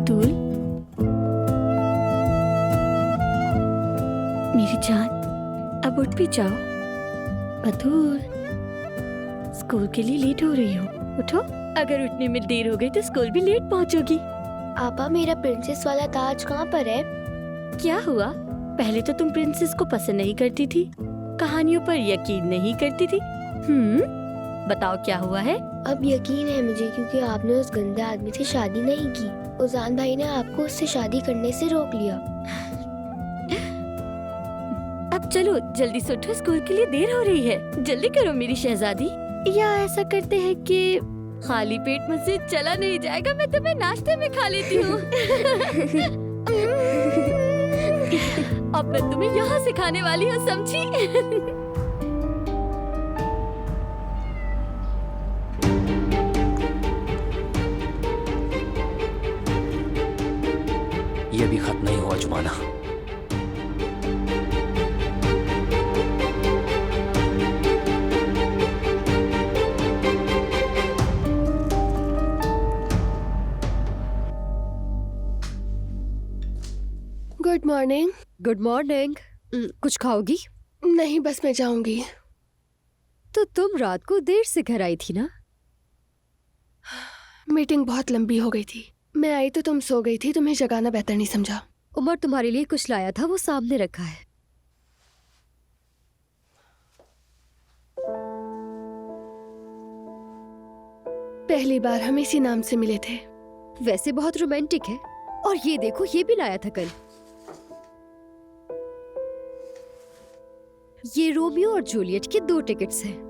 बतूल, मेरी जान, अब उठ भी जाओ। बतूल, स्कूल के लिए लेट हो रही हो, उठो। अगर उठने में देर हो गई तो स्कूल भी लेट पहुंचोगी। आपा, मेरा प्रिंसेस वाला ताज कहाँ पर है? क्या हुआ? पहले तो तुम प्रिंसेस को पसंद नहीं करती थी, कहानियों पर यकीन नहीं करती थी। बताओ क्या हुआ है? अब यकीन है मुझे, क्योंकि आपने उस गंदे आदमी से शादी नहीं की। उजान भाई ने आपको उससे शादी करने से रोक लिया। अब चलो जल्दी से उठो, स्कूल के लिए देर हो रही है। जल्दी करो मेरी शहजादी। या ऐसा करते हैं कि खाली पेट मुझसे चला नहीं जाएगा, मैं तुम्हें नाश्ते में खा लेती हूँ। अब मैं तुम्हें यहाँ सिखाने वाली हूँ, समझी? ये भी खत्म नहीं हुआ Jumana. Good morning. Good morning. कुछ खाओगी? नहीं, बस मैं जाऊंगी। तो तुम रात को देर से घर आई थी ना? मीटिंग बहुत लंबी हो गई थी। मैं आई तो तुम सो गई थी, तुम्हें जगाना बेहतर नहीं समझा। उमर तुम्हारे लिए कुछ लाया था, वो सामने रखा है। पहली बार हम इसी नाम से मिले थे। वैसे बहुत रोमांटिक है। और ये देखो, ये भी लाया था कल। ये रोमियो और जूलियट के 2 टिकट्स हैं।